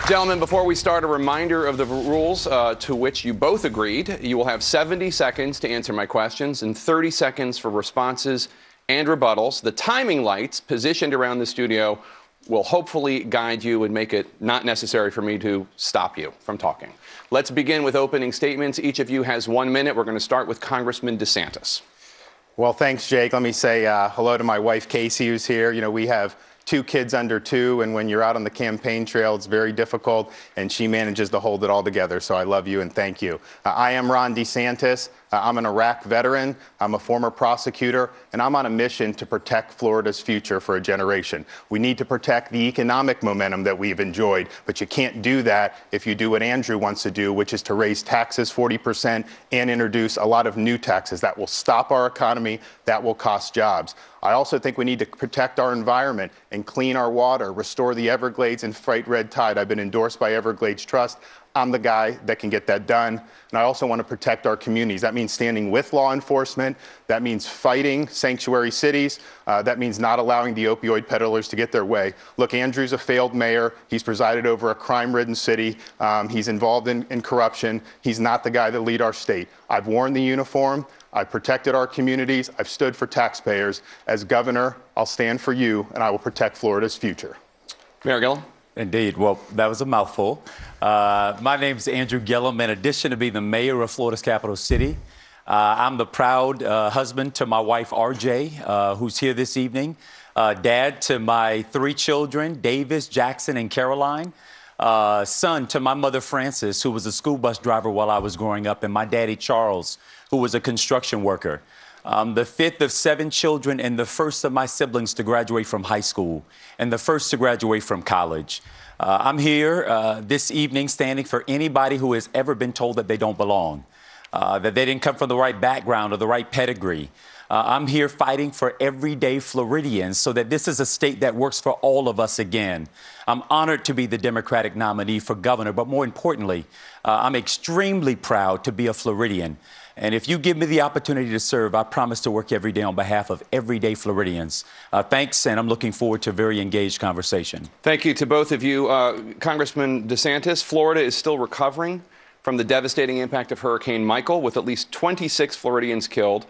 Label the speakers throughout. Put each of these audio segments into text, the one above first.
Speaker 1: Gentlemen, before we start, a reminder of the rules to which you both agreed. You will have 70 seconds to answer my questions and 30 seconds for responses and rebuttals. The timing lights positioned around the studio will hopefully guide you and make it not necessary for me to stop you from talking. Let's begin with opening statements. Each of you has 1 minute. We're going to start with Congressman DeSantis.
Speaker 2: Well, thanks, Jake. Let me say hello to my wife, Casey, who's here. You know, we have 2 kids under 2, and when you're out on the campaign trail, it's very difficult, and she manages to hold it all together. So I love you and thank you. I am Ron DeSantis. I'm an Iraq veteran. I'm a former prosecutor, and I'm on a mission to protect Florida's future for a generation. We need to protect the economic momentum that we've enjoyed, but you can't do that if you do what Andrew wants to do, which is to raise taxes 40% and introduce a lot of new taxes. That will stop our economy. That will cost jobs. I also think we need to protect our environment and clean our water, restore the Everglades, and fight red tide. I've been endorsed by Everglades Trust. I'm the guy that can get that done. And I also want to protect our communities. That means standing with law enforcement. That means fighting sanctuary cities. That means not allowing the opioid peddlers to get their way. Look, Andrew's a failed mayor. He's presided over a crime-ridden city. He's involved in corruption. He's not the guy that lead our state. I've worn the uniform. I've protected our communities. I've stood for taxpayers. As governor, I'll stand for you, and I will protect Florida's future.
Speaker 1: Mayor Gillum.
Speaker 3: Indeed. Well, that was a mouthful. My name is Andrew Gillum. In addition to being the mayor of Florida's capital city, I'm the proud husband to my wife, RJ, who's here this evening, dad to my 3 children, Davis, Jackson, and Caroline, son to my mother, Frances, who was a school bus driver while I was growing up, and my daddy, Charles, who was a construction worker. I'm the 5th of 7 children and the first of my siblings to graduate from high school and the first to graduate from college. I'm here this evening standing for anybody who has ever been told that they don't belong, that they didn't come from the right background or the right pedigree. I'm here fighting for everyday Floridians so that this is a state that works for all of us again. I'm honored to be the Democratic nominee for governor, but more importantly, I'm extremely proud to be a Floridian. And if you give me the opportunity to serve, I promise to work every day on behalf of everyday Floridians. Thanks, and I'm looking forward to a very engaged conversation.
Speaker 1: Thank you to both of you. Congressman DeSantis, Florida is still recovering from the devastating impact of Hurricane Michael, with at least 26 Floridians killed.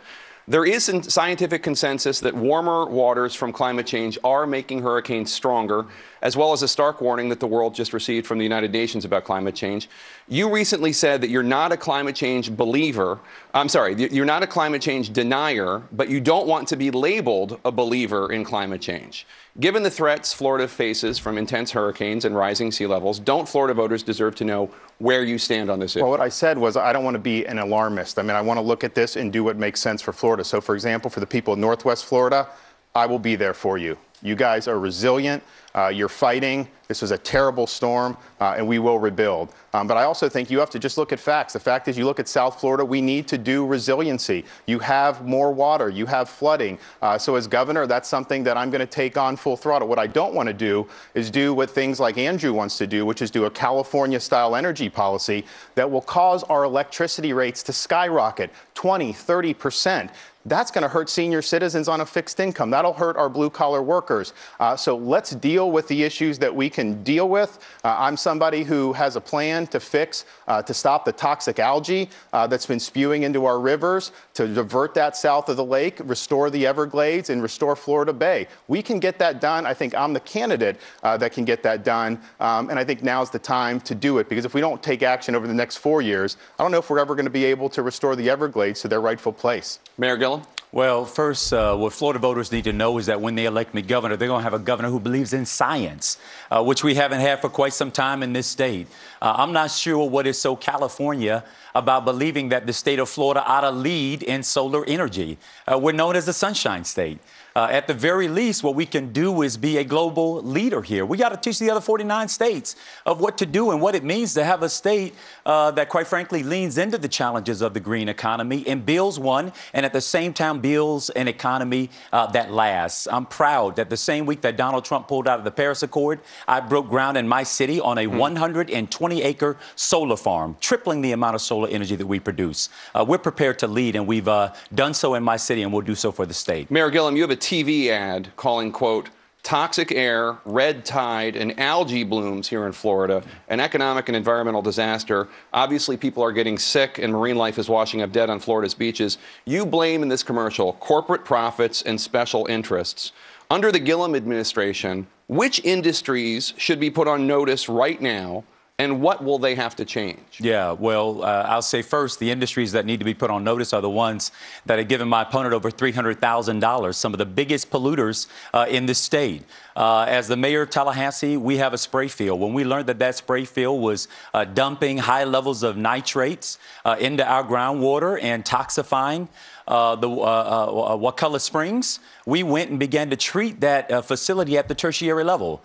Speaker 1: There is a scientific consensus that warmer waters from climate change are making hurricanes stronger, as well as a stark warning that the world just received from the United Nations about climate change. You recently said that you're not a climate change believer. I'm sorry, you're not a climate change denier, but you don't want to be labeled a believer in climate change. Given the threats Florida faces from intense hurricanes and rising sea levels, don't Florida voters deserve to know where you stand on this issue?
Speaker 2: Well, what I said was I don't want to be an alarmist. I mean, I want to look at this and do what makes sense for Florida. So, for example, for the people of Northwest Florida, I will be there for you. You guys are resilient. You're fighting. This was a terrible storm, and we will rebuild. But I also think you have to just look at facts. The fact is, you look at South Florida, we need to do resiliency. You have more water. You have flooding. So as governor, that's something that I'm going to take on full throttle. What I don't want to do is do what things like Andrew wants to do, which is do a California-style energy policy that will cause our electricity rates to skyrocket 20, 30%. That's going to hurt senior citizens on a fixed income. That'll hurt our blue-collar workers. So let's deal with the issues that we can deal with. I'm somebody who has a plan to fix, to stop the toxic algae that's been spewing into our rivers, to divert that south of the lake, restore the Everglades, and restore Florida Bay. We can get that done. I think I'm the candidate that can get that done. And I think now's the time to do it, because if we don't take action over the next 4 years, I don't know if we're ever going to be able to restore the Everglades to their rightful place.
Speaker 1: Mayor Gillum?
Speaker 3: Well, first, what Florida voters need to know is that when they elect me governor, they're going to have a governor who believes in science, which we haven't had for quite some time in this state. I'm not sure what is so California about believing that the state of Florida ought to lead in solar energy. We're known as the Sunshine State. At the very least, what we can do is be a global leader here. We got to teach the other 49 states of what to do and what it means to have a state that, quite frankly, leans into the challenges of the green economy and builds one, and at the same time builds an economy that lasts. I'm proud that the same week that Donald Trump pulled out of the Paris Accord, I broke ground in my city on a 120-acre solar farm, tripling the amount of solar energy that we produce. We're prepared to lead, and we've done so in my city, and we'll do so for the state.
Speaker 1: Mayor Gillum, you have a TV ad calling, quote, toxic air, red tide, and algae blooms here in Florida, an economic and environmental disaster. Obviously, people are getting sick and marine life is washing up dead on Florida's beaches. You blame in this commercial corporate profits and special interests. Under the Gillum administration, which industries should be put on notice right now? And what will they have to change?
Speaker 3: Yeah, well, I'll say first, the industries that need to be put on notice are the ones that have given my opponent over $300,000, some of the biggest polluters in the state. As the mayor of Tallahassee, we have a spray field. When we learned that that spray field was dumping high levels of nitrates into our groundwater and toxifying the Wakulla Springs, we went and began to treat that facility at the tertiary level.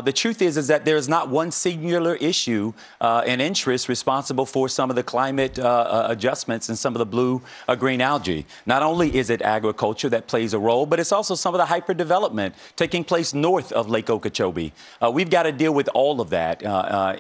Speaker 3: The truth is that there is not one singular issue and interest responsible for some of the climate adjustments and some of the blue-green algae. Not only is it agriculture that plays a role, but it's also some of the hyperdevelopment taking place north of Lake Okeechobee. We've got to deal with all of that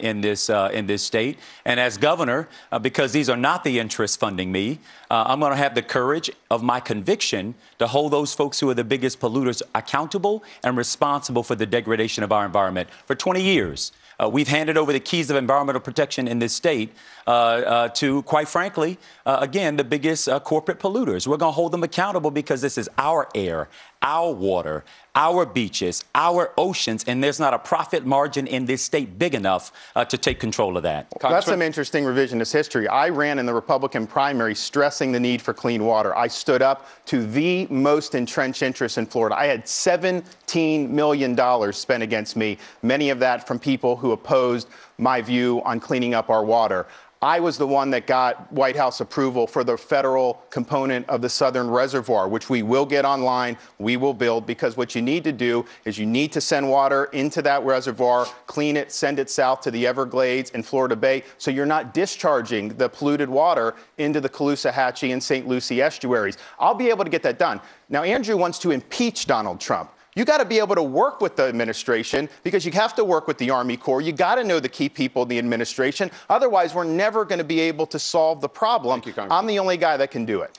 Speaker 3: in this state. And as governor, because these are not the interests funding me, I'm going to have the courage of my conviction to hold those folks who are the biggest polluters accountable and responsible for the degradation of our environment. For 20 years, we've handed over the keys of environmental protection in this state to, quite frankly, again, the biggest corporate polluters. We're going to hold them accountable because this is our air, our water, our beaches, our oceans, and there's not a profit margin in this state big enough to take control of that.
Speaker 2: That's some interesting revisionist history. I ran in the Republican primary stressing the need for clean water. I stood up to the most entrenched interests in Florida. I had $17 million spent against me, many of that from people who opposed my view on cleaning up our water. I was the one that got White House approval for the federal component of the Southern Reservoir, which we will get online, we will build, because what you need to do is you need to send water into that reservoir, clean it, send it south to the Everglades and Florida Bay, so you're not discharging the polluted water into the Caloosahatchee and St. Lucie estuaries. I'll be able to get that done. Now, Andrew wants to impeach Donald Trump. You got to be able to work with the administration because you have to work with the Army Corps. You got to know the key people in the administration. Otherwise, we're never going to be able to solve the problem.
Speaker 1: Thank you,
Speaker 2: I'm the only guy that can do it.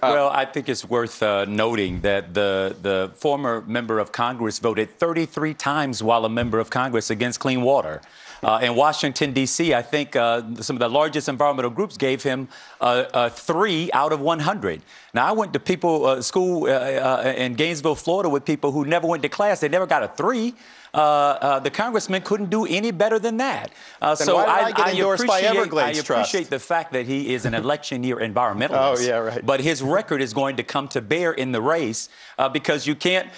Speaker 3: Well, I think it's worth noting that the former member of Congress voted 33 times while a member of Congress against clean water. In Washington, D.C., I think some of the largest environmental groups gave him 3 out of 100. Now, I went to school in Gainesville, Florida, with people who never went to class. They never got a 3. The congressman couldn't do any better than that.
Speaker 2: So I appreciate
Speaker 3: the fact that he is an election year environmentalist.
Speaker 2: Oh, yeah, right.
Speaker 3: But his record is going to come to bear in the race because you can't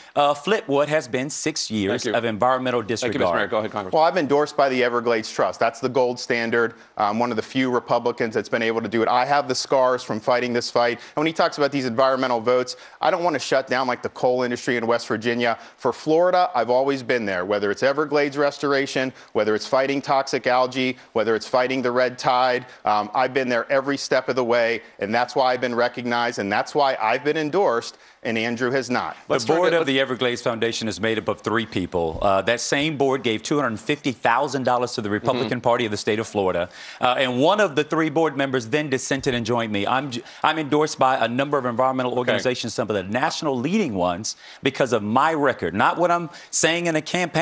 Speaker 3: flip what has been 6 years of environmental disregard.
Speaker 1: Thank you, Mr. Mayor. Go ahead, Congressman.
Speaker 2: Well, I've been endorsed by the Everglades Trust. That's the gold standard. I'm one of the few Republicans that's been able to do it. I have the scars from fighting this fight. And when he talks about these environmental votes, I don't want to shut down like the coal industry in West Virginia. For Florida, I've always been there. Whether it's Everglades restoration, whether it's fighting toxic algae, whether it's fighting the red tide, I've been there every step of the way, and that's why I've been recognized, and that's why I've been endorsed, and Andrew has not.
Speaker 3: The board of the Everglades Foundation is made up of 3 people. That same board gave $250,000 to the Republican Party of the state of Florida, and one of the 3 board members then dissented and joined me. I'm endorsed by a number of environmental organizations, some of the national leading ones, because of my record, not what I'm saying in a campaign,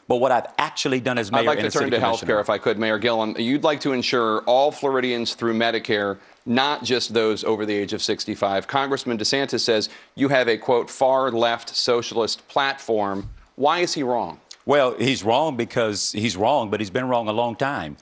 Speaker 3: but what I've actually done as mayor.
Speaker 1: I'd like to turn to health care, if I could, Mayor Gillum. You'd like to ensure all Floridians through Medicare, not just those over the age of 65. Congressman DeSantis says you have a, quote, far-left socialist platform. Why is he wrong?
Speaker 3: Well, he's wrong because he's wrong, but he's been wrong a long time.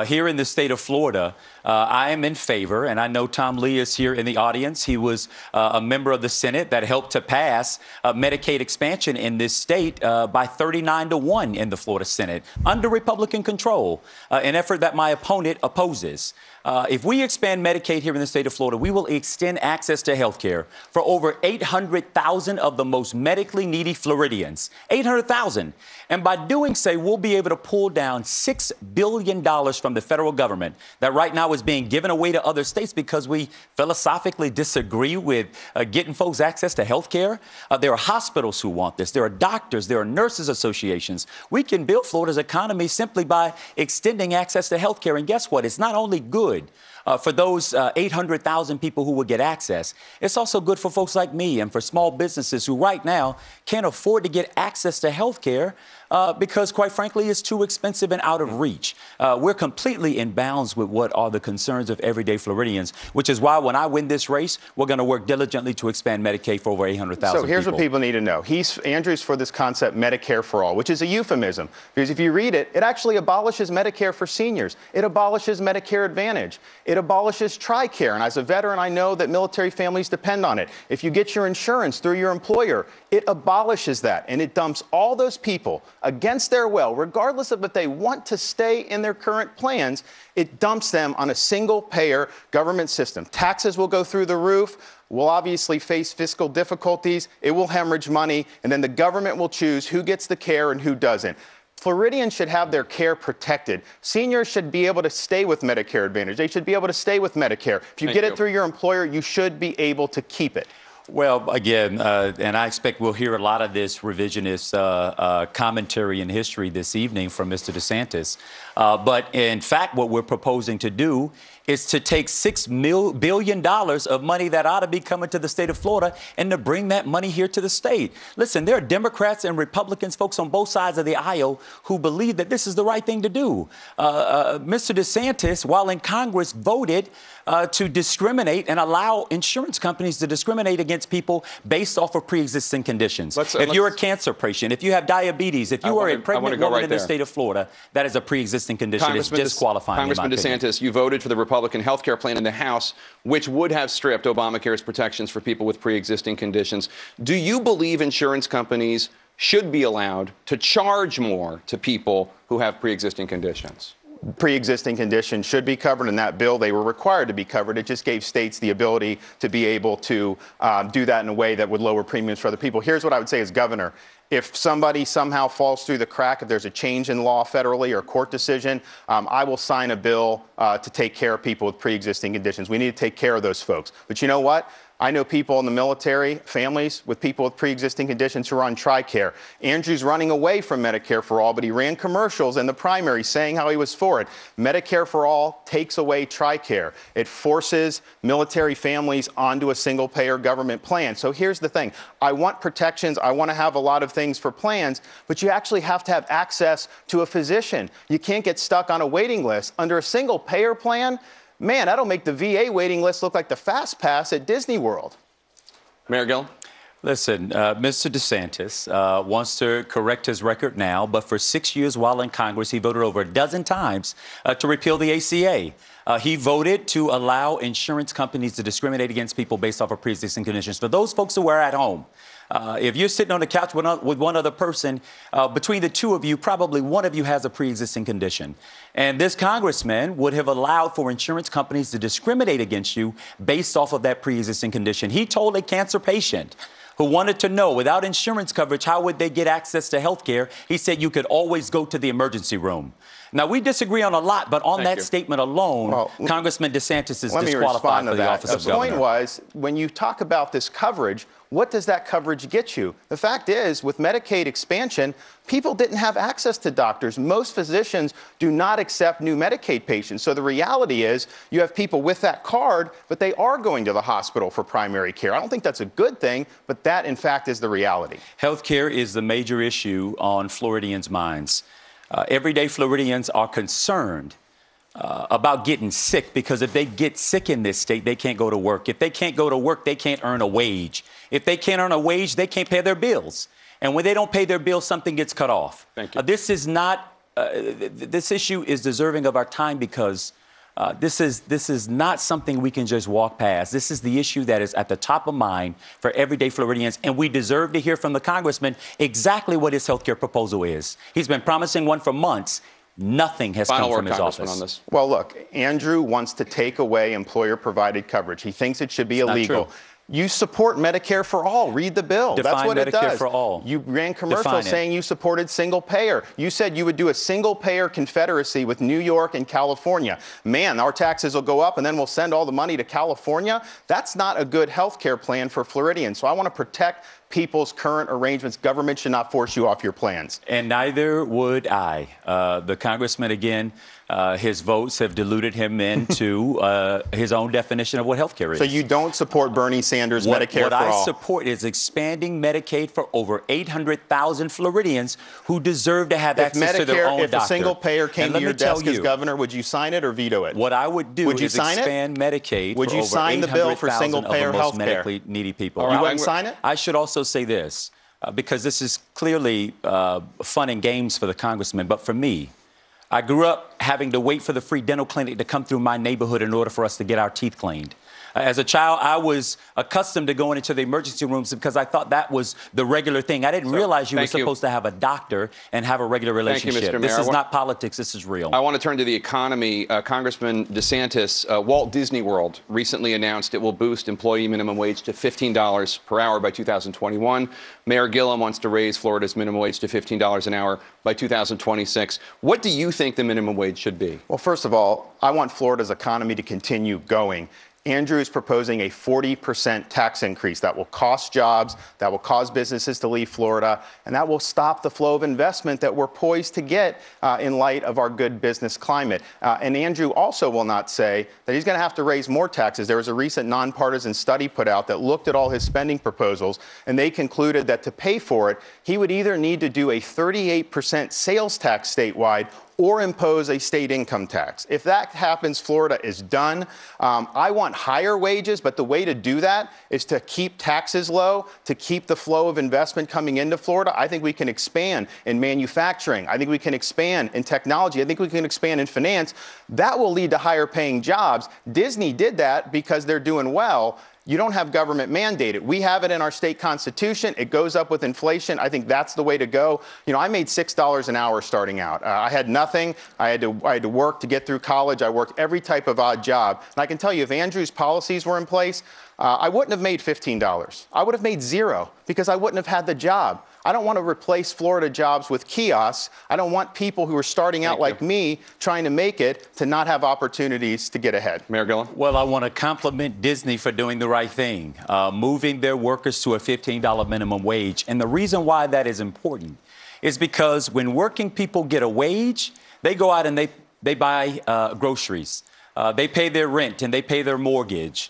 Speaker 3: Here in the state of Florida, I am in favor, and I know Tom Lee is here in the audience. He was a member of the Senate that helped to pass Medicaid expansion in this state by 39-1 in the Florida Senate under Republican control, an effort that my opponent opposes. If we expand Medicaid here in the state of Florida, we will extend access to health care for over 800,000 of the most medically needy Floridians. 800,000. And by doing so, we'll be able to pull down $6 billion from the federal government that right now is being given away to other states because we philosophically disagree with getting folks access to health care. There are hospitals who want this. There are doctors. There are nurses associations. We can build Florida's economy simply by extending access to health care. And guess what? It's not only good for those 800,000 people who would get access. It's also good for folks like me and for small businesses who right now can't afford to get access to health care because, quite frankly, it's too expensive and out of reach. We're completely in bounds with what are the concerns of everyday Floridians, which is why when I win this race, we're going to work diligently to expand Medicaid for over 800,000 people.
Speaker 2: So here's what people need to know. Andrew's for this concept Medicare for all, which is a euphemism, because if you read it, it actually abolishes Medicare for seniors. It abolishes Medicare Advantage. It abolishes TRICARE. And as a veteran, I know that military families depend on it. If you get your insurance through your employer, it abolishes that. And it dumps all those people against their will, regardless of if they want to stay in their current plans, it dumps them on a single-payer government system. Taxes will go through the roof. We'll obviously face fiscal difficulties. It will hemorrhage money, and then the government will choose who gets the care and who doesn't. Floridians should have their care protected. Seniors should be able to stay with Medicare Advantage. They should be able to stay with Medicare. If you get it through your employer, you should be able to keep it.
Speaker 3: Well, again, and I expect we'll hear a lot of this revisionist commentary in history this evening from Mr. DeSantis. But in fact, what we're proposing to do is to take $6 billion of money that ought to be coming to the state of Florida and to bring that money here to the state. Listen, there are Democrats and Republicans, folks on both sides of the aisle, who believe that this is the right thing to do. Mr. DeSantis, while in Congress, voted to discriminate and allow insurance companies to discriminate against people based off of pre-existing conditions. If you're a cancer patient, if you have diabetes, if you are a pregnant woman in the state of Florida, that is a pre-existing condition. It's disqualifying.
Speaker 1: Congressman DeSantis, you voted for the Republican health care plan in the House, which would have stripped Obamacare's protections for people with pre-existing conditions. Do you believe insurance companies should be allowed to charge more to people who have pre-existing conditions?
Speaker 2: Pre-existing conditions should be covered in that bill. They were required to be covered. It just gave states the ability to be able to do that in a way that would lower premiums for other people. Here's what I would say as governor. If somebody somehow falls through the crack, if there's a change in law federally or court decision, I will sign a bill to take care of people with pre-existing conditions. We need to take care of those folks. But you know what? I know people in the military, families with people with pre-existing conditions who are on TRICARE. Andrew's running away from Medicare for all, but he ran commercials in the primary saying how he was for it. Medicare for all takes away TRICARE. It forces military families onto a single-payer government plan. So here's the thing. I want protections. I want to have a lot of things for plans, but you actually have to have access to a physician. You can't get stuck on a waiting list. Under a single-payer plan, man, that'll make the VA waiting list look like the Fast Pass at Disney World.
Speaker 1: Mayor Gillum?
Speaker 3: Listen, Mr. DeSantis wants to correct his record now, but for 6 years while in Congress, he voted over a dozen times to repeal the ACA. He voted to allow insurance companies to discriminate against people based off of pre-existing conditions. For those folks who are at home, if you're sitting on the couch with one other person, between the two of you, probably one of you has a pre-existing condition. And this congressman would have allowed for insurance companies to discriminate against you based off of that pre-existing condition. He told a cancer patient who wanted to know, without insurance coverage, how would they get access to health care? He said you could always go to the emergency room. Now, we disagree on a lot, but on that statement alone, Congressman DeSantis is disqualified for the office of governor.
Speaker 2: The point was, when you talk about this coverage, what does that coverage get you? The fact is, with Medicaid expansion, people didn't have access to doctors. Most physicians do not accept new Medicaid patients. So the reality is you have people with that card, but they are going to the hospital for primary care. I don't think that's a good thing, but that, in fact, is the reality.
Speaker 3: Health care is the major issue on Floridians' minds. Everyday Floridians are concerned about getting sick, because if they get sick in this state, they can't go to work. If they can't go to work, they can't earn a wage. If they can't earn a wage, they can't pay their bills. And when they don't pay their bills, something gets cut off.
Speaker 1: Thank you.
Speaker 3: This is not, this issue is deserving of our time, because this is not something we can just walk past. This is the issue that is at the top of mind for everyday Floridians, and we deserve to hear from the congressman exactly what his health care proposal is. He's been promising one for months. Nothing has come from his office. On this.
Speaker 2: Well, look, Andrew wants to take away employer-provided coverage. He thinks it should be illegal. You support Medicare for all. Read the bill. That's what it does.
Speaker 3: Medicare for all.
Speaker 2: You ran commercials saying you supported single payer. You said you would do a single payer confederacy with New York and California. Man, our taxes will go up and then we'll send all the money to California. That's not a good health care plan for Floridians. So I want to protect people's current arrangements. Government should not force you off your plans.
Speaker 3: And neither would I. The congressman, again, his votes have diluted him into his own definition of what health care is.
Speaker 2: So you don't support Bernie Sanders' Medicare
Speaker 3: what
Speaker 2: for all?
Speaker 3: What I support is expanding Medicaid for over 800,000 Floridians who deserve to have access to their own doctor.
Speaker 2: If a single payer came to your desk as governor, would you sign it or veto it?
Speaker 3: What I would do is expand Medicaid
Speaker 2: for over 800,000 of the most medically needy people. Would you sign the bill for single-payer health care? You wouldn't sign it?
Speaker 3: I should also say this, because this is clearly fun and games for the congressman, but for me, I grew up having to wait for the free dental clinic to come through my neighborhood in order for us to get our teeth cleaned. As a child, I was accustomed to going into the emergency rooms because I thought that was the regular thing. I didn't realize you were supposed to have a doctor and have a regular relationship.
Speaker 1: Thank you, Mr.
Speaker 3: This
Speaker 1: Mayor.
Speaker 3: is not politics. This is real.
Speaker 1: I want to turn to the economy. Congressman DeSantis, Walt Disney World recently announced it will boost employee minimum wage to $15 per hour by 2021. Mayor Gillum wants to raise Florida's minimum wage to $15 an hour by 2026. What do you think the minimum wage should be?
Speaker 2: Well, first of all, I want Florida's economy to continue going. Andrew is proposing a 40% tax increase that will cost jobs, that will cause businesses to leave Florida, and that will stop the flow of investment that we're poised to get in light of our good business climate. And Andrew also will not say that he's going to have to raise more taxes. There was a recent nonpartisan study put out that looked at all his spending proposals, and they concluded that to pay for it, he would either need to do a 38% sales tax statewide or impose a state income tax. If that happens, Florida is done. I want higher wages, but the way to do that is to keep taxes low, to keep the flow of investment coming into Florida. I think we can expand in manufacturing. I think we can expand in technology. I think we can expand in finance. That will lead to higher paying jobs. Disney did that because they're doing well. You don't have government mandated. We have it in our state constitution. It goes up with inflation. I think that's the way to go. You know, I made $6 an hour starting out. I had nothing. I had to work to get through college. I worked every type of odd job. And I can tell you, if Andrew's policies were in place, I wouldn't have made $15. I would have made $0 because I wouldn't have had the job. I don't want to replace Florida jobs with kiosks. I don't want people who are starting out like me trying to make it to not have opportunities to get ahead.
Speaker 1: Mayor Gillum?
Speaker 3: Well, I want to compliment Disney for doing the right thing, moving their workers to a $15 minimum wage. And the reason why that is important is because when working people get a wage, they go out and they buy groceries. They pay their rent and they pay their mortgage.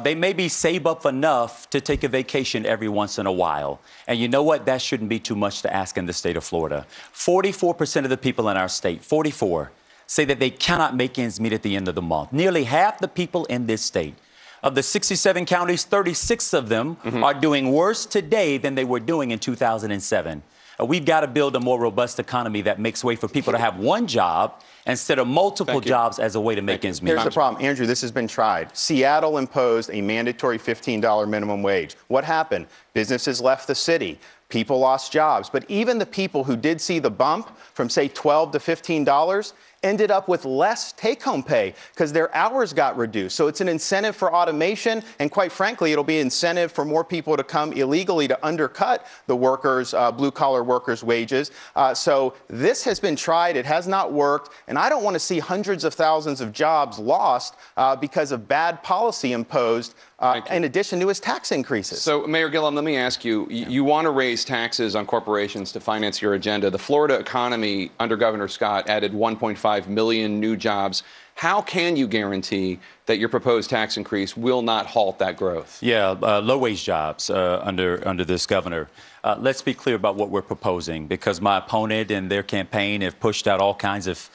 Speaker 3: They maybe save up enough to take a vacation every once in a while. And you know what? That shouldn't be too much to ask in the state of Florida. 44% of the people in our state, 44, say that they cannot make ends meet at the end of the month. Nearly half the people in this state, of the 67 counties, 36 of them are doing worse today than they were doing in 2007. We've got to build a more robust economy that makes way for people to have one job instead of multiple jobs as a way to make ends meet.
Speaker 2: Here's the problem, Andrew, this has been tried. Seattle imposed a mandatory $15 minimum wage. What happened? Businesses left the city. People lost jobs. But even the people who did see the bump from, say, $12 to $15 ended up with less take-home pay because their hours got reduced. So it's an incentive for automation, and quite frankly, it'll be an incentive for more people to come illegally to undercut the workers, blue-collar workers' wages. So this has been tried. It has not worked, and I don't want to see hundreds of thousands of jobs lost because of bad policy imposed in addition to his tax increases.
Speaker 1: So, Mayor Gillum, let me ask you, you want to raise taxes on corporations to finance your agenda. The Florida economy under Governor Scott added 1.5 million new jobs. How can you guarantee that your proposed tax increase will not halt that growth?
Speaker 3: Yeah, low-wage jobs under this governor. Let's be clear about what we're proposing, because my opponent and their campaign have pushed out all kinds of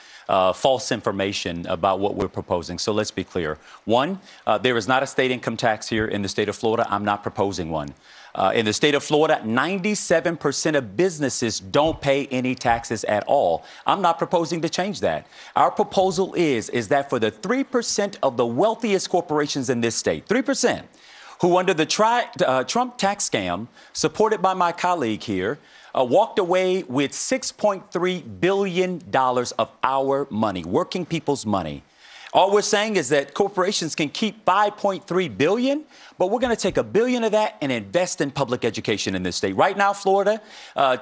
Speaker 3: false information about what we're proposing. So let's be clear. One, there is not a state income tax here in the state of Florida. I'm not proposing one. In the state of Florida, 97% of businesses don't pay any taxes at all. I'm not proposing to change that. Our proposal is that for the 3% of the wealthiest corporations in this state, 3%, who under the Trump tax scam, supported by my colleague here, walked away with $6.3 billion of our money, working people's money. All we're saying is that corporations can keep $5.3 billion, but we're going to take $1 billion of that and invest in public education in this state. Right now, Florida,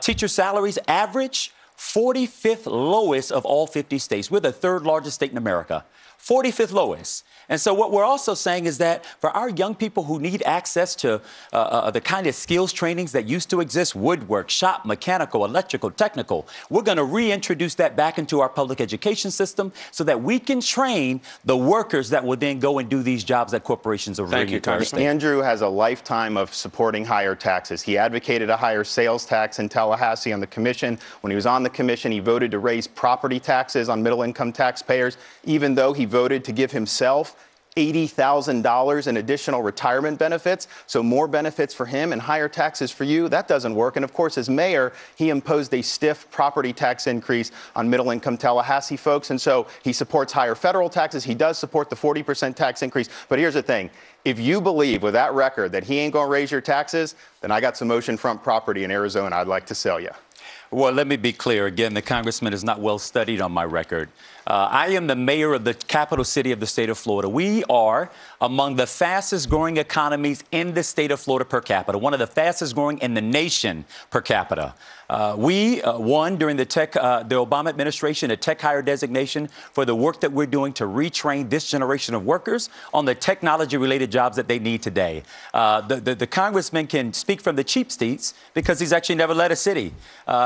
Speaker 3: teacher salaries average 45th lowest of all 50 states. We're the third largest state in America. 45th lowest. And so what we're also saying is that for our young people who need access to the kind of skills trainings that used to exist, woodwork, shop, mechanical, electrical, technical, we're going to reintroduce that back into our public education system so that we can train the workers that will then go and do these jobs that corporations are
Speaker 1: Thank you, Congressman.
Speaker 2: Andrew has a lifetime of supporting higher taxes. He advocated a higher sales tax in Tallahassee on the commission. When he was on the commission, he voted to raise property taxes on middle-income taxpayers, even though he voted to give himself $80,000 in additional retirement benefits, so more benefits for him and higher taxes for you. That doesn't work. And of course, as mayor, he imposed a stiff property tax increase on middle-income Tallahassee folks. And so he supports higher federal taxes. He does support the 40% tax increase. But here's the thing. If you believe with that record that he ain't going to raise your taxes, then I got some oceanfront property in Arizona I'd like to sell you.
Speaker 3: Well, let me be clear. Again, the congressman is not well studied on my record. I am the mayor of the capital city of the state of Florida. We are among the fastest growing economies in the state of Florida per capita, one of the fastest growing in the nation per capita. We won during the Obama administration a tech hire designation for the work that we're doing to retrain this generation of workers on the technology-related jobs that they need today. The congressman can speak from the cheap seats because he's actually never led a city.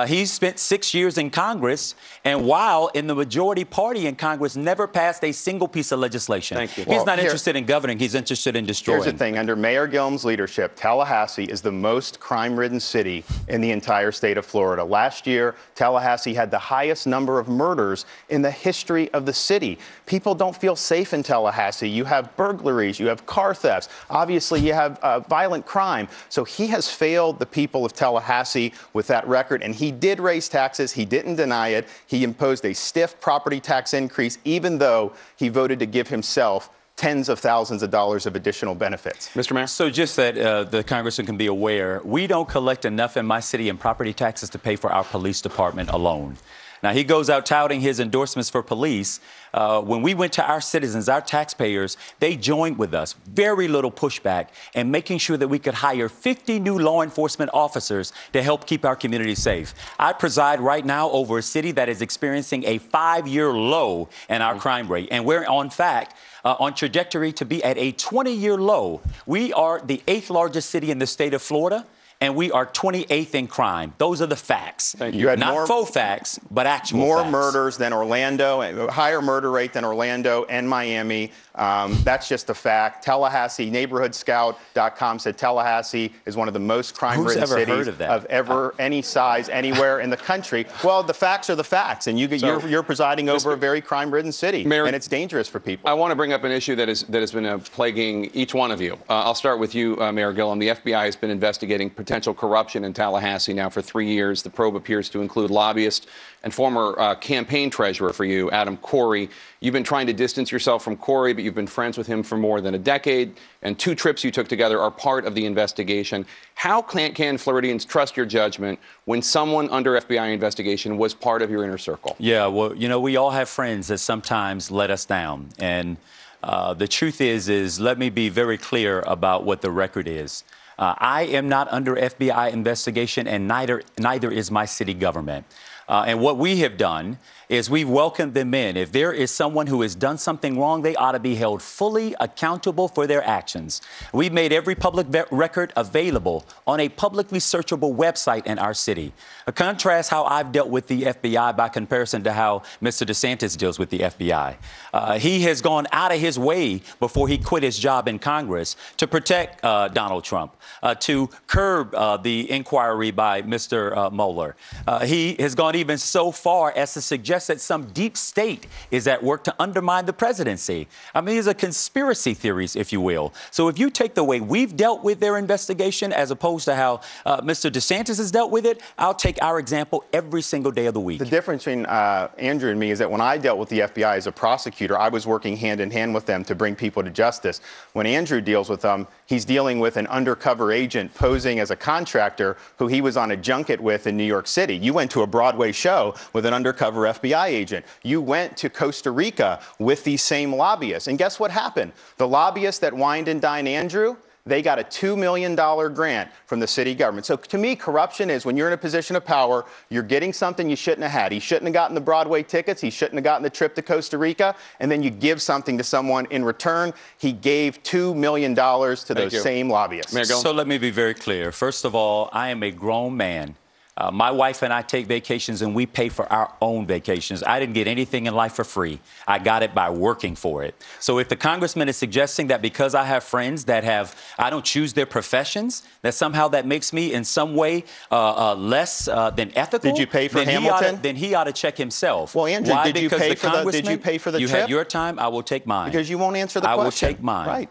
Speaker 3: He spent 6 years in Congress, and while in the majority party in Congress, never passed a single piece of legislation.
Speaker 1: Thank you.
Speaker 3: He's not interested in governing. He's interested in destroying.
Speaker 2: Here's the thing. Under Mayor Gillum's leadership, Tallahassee is the most crime-ridden city in the entire state of Florida. Last year, Tallahassee had the highest number of murders in the history of the city. People don't feel safe in Tallahassee. You have burglaries. You have car thefts. Obviously, you have violent crime. So he has failed the people of Tallahassee with that record. And he did raise taxes. He didn't deny it. He imposed a stiff property tax increase, even though he voted to give himself tens of thousands of dollars of additional benefits.
Speaker 1: Mr. Mayor?
Speaker 3: So just that the congressman can be aware, we don't collect enough in my city in property taxes to pay for our police department alone. Now, he goes out touting his endorsements for police. When we went to our citizens, our taxpayers, they joined with us. Very little pushback and making sure that we could hire 50 new law enforcement officers to help keep our community safe. I preside right now over a city that is experiencing a 5-year low in our crime rate. And we're on trajectory to be at a 20-year low. We are the 8th largest city in the state of Florida, and we are 28th in crime. Those are the facts.
Speaker 2: Thank you. You had
Speaker 3: not faux facts, but actual
Speaker 2: more
Speaker 3: facts.
Speaker 2: murders than Orlando, a higher murder rate than Orlando and Miami. That's just a fact. Tallahassee, neighborhoodscout.com said Tallahassee is one of the most crime-ridden cities of ever, any size, anywhere in the country. Well, the facts are the facts, and you're presiding over a very crime-ridden city, Mayor, and it's dangerous for people.
Speaker 1: I want to bring up an issue that has been plaguing each one of you. I'll start with you, Mayor Gillum. The FBI has been investigating potential corruption in Tallahassee now for 3 years. The probe appears to include lobbyist and former campaign treasurer for you, Adam Corey. You've been trying to distance yourself from Corey, but you've been friends with him for more than a decade, and 2 trips you took together are part of the investigation. How can Floridians trust your judgment when someone under FBI investigation was part of your inner circle?
Speaker 3: Yeah, well, you know, we all have friends that sometimes let us down. And the truth is let me be very clear about what the record is. I am not under FBI investigation, and neither is my city government. And what we have done is we've welcomed them in. If there is someone who has done something wrong, they ought to be held fully accountable for their actions. We've made every public record available on a publicly searchable website in our city. Contrast how I've dealt with the FBI by comparison to how Mr. DeSantis deals with the FBI. He has gone out of his way before he quit his job in Congress to protect Donald Trump, to curb the inquiry by Mr. Mueller. He has gone even so far as to suggest that some deep state is at work to undermine the presidency. I mean, these are conspiracy theories, if you will. So if you take the way we've dealt with their investigation as opposed to how Mr. DeSantis has dealt with it, I'll take our example every single day of the week.
Speaker 2: The difference between Andrew and me is that when I dealt with the FBI as a prosecutor, I was working hand in hand with them to bring people to justice. When Andrew deals with them, he's dealing with an undercover agent posing as a contractor who he was on a junket with in New York City. You went to a Broadway show with an undercover FBI agent. You went to Costa Rica with these same lobbyists. And guess what happened? The lobbyists that wined and dined Andrew, They got a $2 million grant from the city government. So to me, corruption is when you're in a position of power, you're getting something you shouldn't have had. He shouldn't have gotten the Broadway tickets. He shouldn't have gotten the trip to Costa Rica. And then you give something to someone in return. He gave $2 million to those same lobbyists.
Speaker 3: So let me be very clear. First of all, I am a grown man. My wife and I take vacations and we pay for our own vacations. I didn't get anything in life for free. I got it by working for it. So if the congressman is suggesting that because I have friends that I don't choose their professions, that somehow that makes me in some way less than ethical.
Speaker 2: Did you pay for Hamilton?
Speaker 3: Then he ought to check himself.
Speaker 2: Well, Andrew,
Speaker 3: Why?
Speaker 2: did you pay for the
Speaker 3: You
Speaker 2: trip?
Speaker 3: had your time, I will take mine.
Speaker 2: Because you won't answer the question.
Speaker 3: I will take mine.
Speaker 2: Right.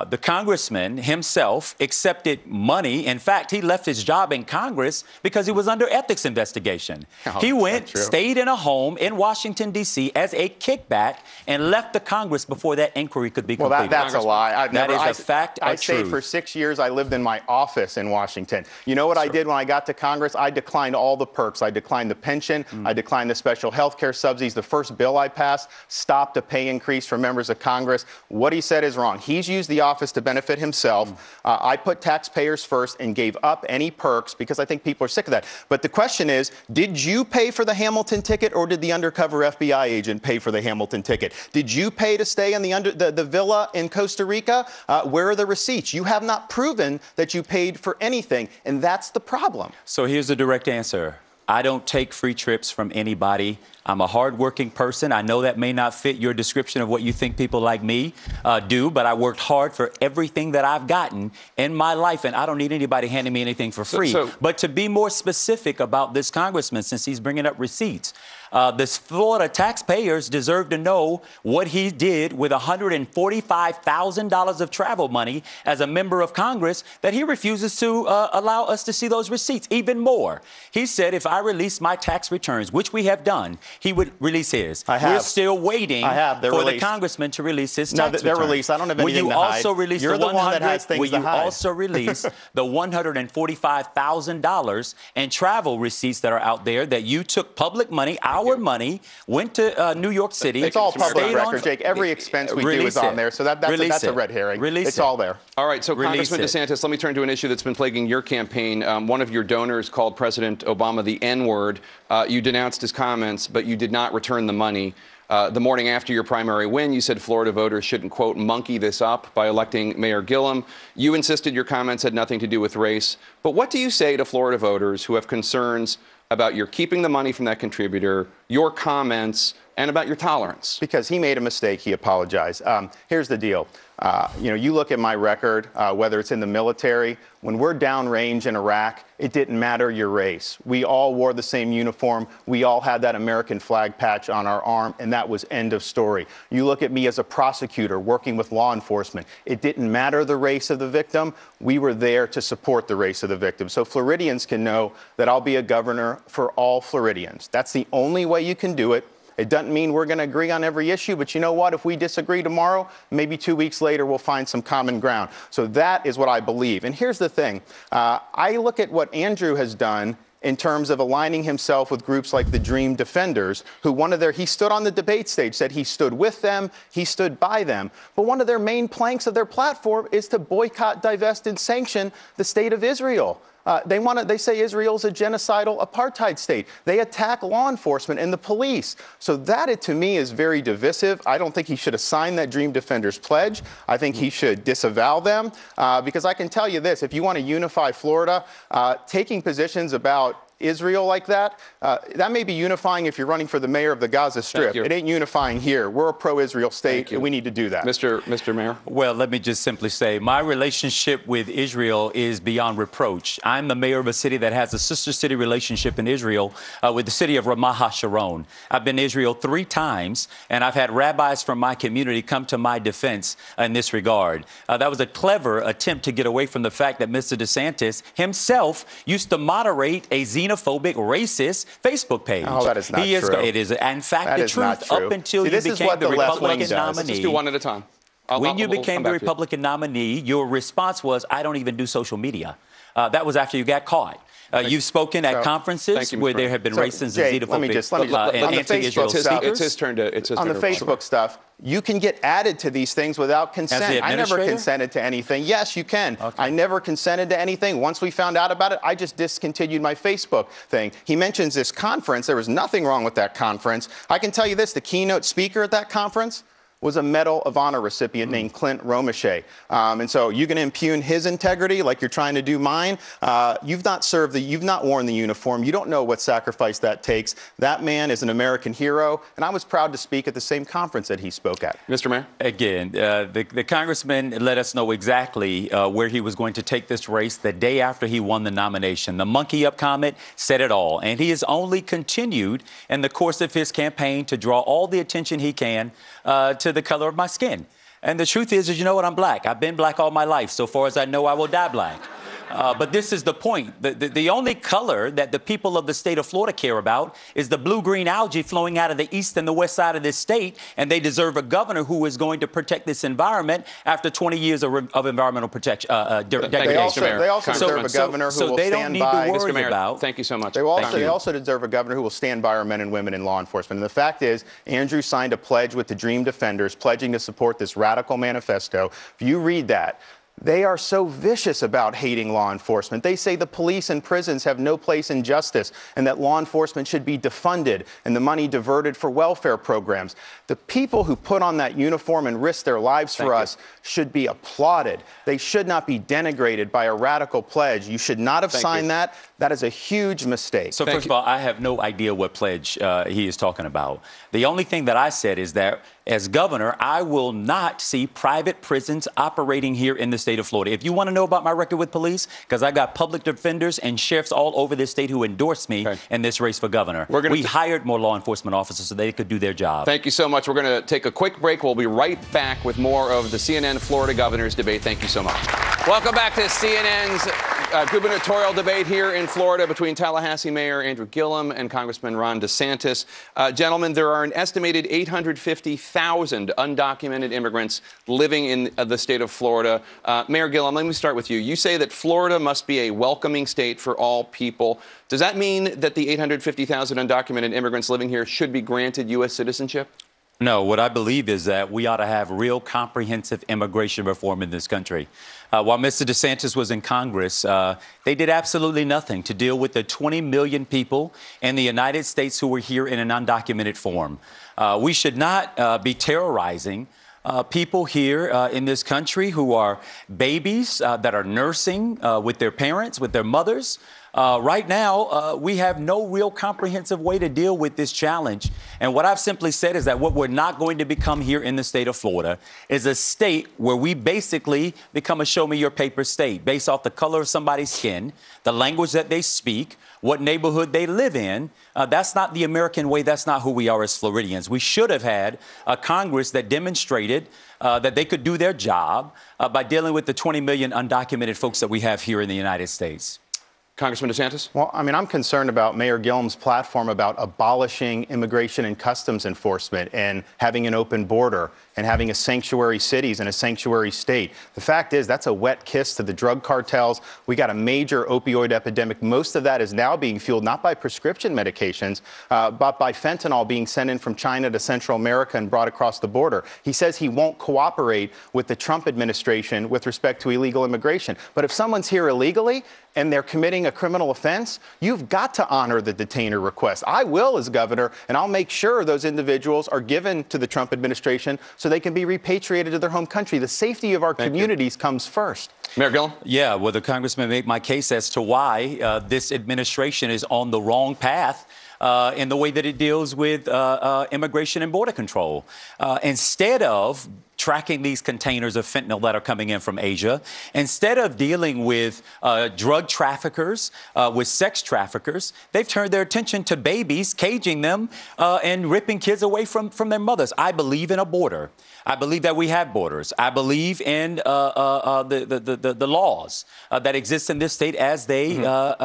Speaker 3: The congressman himself accepted money. In fact, he left his job in Congress because he was under ethics investigation.
Speaker 2: Oh,
Speaker 3: he went, stayed in a home in Washington, D.C. as a kickback and left the Congress before that inquiry could be completed.
Speaker 2: Well, that's a lie.
Speaker 3: That is a fact of
Speaker 2: I stayed for 6 years. I lived in my office in Washington. You know what I did when I got to Congress? I declined all the perks. I declined the pension. I declined the special health care subsidies. The first bill I passed stopped a pay increase for members of Congress. What he said is wrong. He's used the office to benefit himself. I put taxpayers first and gave up any perks because I think people are sick of that. But the question is, did you pay for the Hamilton ticket or did the undercover FBI agent pay for the Hamilton ticket? Did you pay to stay in the villa in Costa Rica? Where are the receipts? You have not proven that you paid for anything, and that's the problem.
Speaker 3: So here's the direct answer. I don't take free trips from anybody. I'm a hardworking person. I know that may not fit your description of what you think people like me do, but I worked hard for everything that I've gotten in my life, and I don't need anybody handing me anything for free. But to be more specific about this congressman, since he's bringing up receipts, the Florida taxpayers deserve to know what he did with $145,000 of travel money as a member of Congress that he refuses to allow us to see those receipts. Even more, he said if I release my tax returns, which we have done, he would release his. We're still waiting for the congressman to release his tax returns.
Speaker 2: They're released. I don't have anything to hide. You're the one that has things to hide. Will you also release the $145,000 in travel receipts that are out there that you took public money, our money, went to New York City? It's all public record, Jake. Every expense we do is on there. So that's a red herring. It's all there.
Speaker 1: All right. So Congressman DeSantis, let me turn to an issue that's been plaguing your campaign. One of your donors called President Obama the N-word. You denounced his comments, but you did not return the money. The morning after your primary win, you said Florida voters shouldn't, quote, monkey this up by electing Mayor Gillum. You insisted your comments had nothing to do with race. But what do you say to Florida voters who have concerns about your keeping the money from that contributor, your comments, and about your tolerance?
Speaker 2: Because he made a mistake, he apologized. Here's the deal. You look at my record, whether it's in the military, when we're downrange in Iraq, it didn't matter your race. We all wore the same uniform. We all had that American flag patch on our arm, and that was end of story. You look at me as a prosecutor working with law enforcement. It didn't matter the race of the victim. We were there to support the race of the victim. So Floridians can know that I'll be a governor for all Floridians. That's the only way you can do it. It doesn't mean we're going to agree on every issue, but you know what? If we disagree tomorrow, maybe 2 weeks later, we'll find some common ground. So that is what I believe. And here's the thing. I look at what Andrew has done in terms of aligning himself with groups like the Dream Defenders, who he stood on the debate stage, said he stood with them, he stood by them. But one of their main planks of their platform is to boycott, divest, and sanction the state of Israel. They say Israel's a genocidal apartheid state. They attack law enforcement and the police. So that, to me, is very divisive. I don't think he should have signed that Dream Defenders pledge. I think he should disavow them. Because I can tell you this, if you want to unify Florida, taking positions about Israel like that, that may be unifying if you're running for the mayor of the Gaza Strip. It ain't unifying here. We're a pro-Israel state, and we need to do that.
Speaker 1: Mr. Mayor?
Speaker 3: Well, let me just simply say, my relationship with Israel is beyond reproach. I'm the mayor of a city that has a sister city relationship in Israel with the city of Ramat HaSharon. I've been to Israel 3 times, and I've had rabbis from my community come to my defense in this regard. That was a clever attempt to get away from the fact that Mr. DeSantis himself used to moderate a xenophobic, racist Facebook page.
Speaker 2: Oh, that is not true.
Speaker 3: It is, in fact, the truth up until you became the Republican nominee.
Speaker 1: Let's do one at a time.
Speaker 3: When you became the Republican nominee, your response was, I don't even do social media. That was after you got caught. You've spoken at conferences where there have been racist and xenophobic and anti-Israel speakers.
Speaker 1: It's his turn to.
Speaker 2: On the Facebook stuff, you can get added to these things without consent.
Speaker 3: As the
Speaker 2: I never
Speaker 3: administrator?
Speaker 2: consented to anything. Yes, you can.
Speaker 3: Okay.
Speaker 2: I never consented to anything. Once we found out about it, I just discontinued my Facebook thing. He mentions this conference. There was nothing wrong with that conference. I can tell you this, the keynote speaker at that conference was a Medal of Honor recipient named Clint Romeshay. And so you're going to impugn his integrity like you're trying to do mine. You've not worn the uniform. You don't know what sacrifice that takes. That man is an American hero, and I was proud to speak at the same conference that he spoke at.
Speaker 1: Mr. Mayor?
Speaker 3: Again, the congressman let us know exactly where he was going to take this race the day after he won the nomination. The monkey up comment said it all, and he has only continued in the course of his campaign to draw all the attention he can to the color of my skin. And the truth is, you know what, I'm black. I've been black all my life. So far as I know, I will die black. But this is the point. The only color that the people of the state of Florida care about is the blue-green algae flowing out of the east and the west side of this state, and they deserve a governor who is going to protect this environment after 20 years of environmental protection.
Speaker 2: They also deserve a governor who will stand by.
Speaker 3: Mr. Mayor,
Speaker 1: thank you so much.
Speaker 2: They also deserve a governor who will stand by our men and women in law enforcement. And the fact is, Andrew signed a pledge with the Dream Defenders, pledging to support this radical manifesto. If you read that, they are so vicious about hating law enforcement. They say the police and prisons have no place in justice and that law enforcement should be defunded and the money diverted for welfare programs. The people who put on that uniform and risk their lives for us should be applauded. They should not be denigrated by a radical pledge. You should not have signed that. That is a huge mistake.
Speaker 3: So first of all, I have no idea what pledge he is talking about. The only thing that I said is that as governor, I will not see private prisons operating here in the state of Florida. If you want to know about my record with police, because I got public defenders and sheriffs all over this state who endorsed me in this race for governor. We hired more law enforcement officers so they could do their job.
Speaker 1: Thank you so much. We're going to take a quick break. We'll be right back with more of the CNN Florida Governor's Debate. Thank you so much. Welcome back to CNN's gubernatorial debate here in Florida between Tallahassee Mayor Andrew Gillum and Congressman Ron DeSantis. Gentlemen, there are an estimated 850,000 undocumented immigrants living in the state of Florida. Mayor Gillum, let me start with you. You say that Florida must be a welcoming state for all people. Does that mean that the 850,000 undocumented immigrants living here should be granted U.S. citizenship?
Speaker 3: No, what I believe is that we ought to have real comprehensive immigration reform in this country. While Mr. DeSantis was in Congress, they did absolutely nothing to deal with the 20 million people in the United States who were here in an undocumented form. We should not be terrorizing people here in this country who are babies that are nursing with their parents, with their mothers. Right now, we have no real comprehensive way to deal with this challenge. And what I've simply said is that what we're not going to become here in the state of Florida is a state where we basically become a show me your paper state based off the color of somebody's skin, the language that they speak, what neighborhood they live in. That's not the American way. That's not who we are as Floridians. We should have had a Congress that demonstrated that they could do their job by dealing with the 20 million undocumented folks that we have here in the United States.
Speaker 1: Congressman DeSantis?
Speaker 2: Well, I mean, I'm concerned about Mayor Gillum's platform about abolishing immigration and customs enforcement and having an open border and having a sanctuary cities and a sanctuary state. The fact is, that's a wet kiss to the drug cartels. We got a major opioid epidemic. Most of that is now being fueled not by prescription medications, but by fentanyl being sent in from China to Central America and brought across the border. He says he won't cooperate with the Trump administration with respect to illegal immigration. But if someone's here illegally and they're committing a criminal offense, you've got to honor the detainer request. I will as governor, and I'll make sure those individuals are given to the Trump administration so they can be repatriated to their home country. The safety of our communities comes first.
Speaker 1: Mayor Gillum?
Speaker 3: Yeah, well, the congressman made my case as to why this administration is on the wrong path in the way that it deals with immigration and border control. Instead of tracking these containers of fentanyl that are coming in from Asia, instead of dealing with drug traffickers, with sex traffickers, they've turned their attention to babies, caging them and ripping kids away from their mothers. I believe in a border. I believe that we have borders. I believe in the laws that exist in this state as they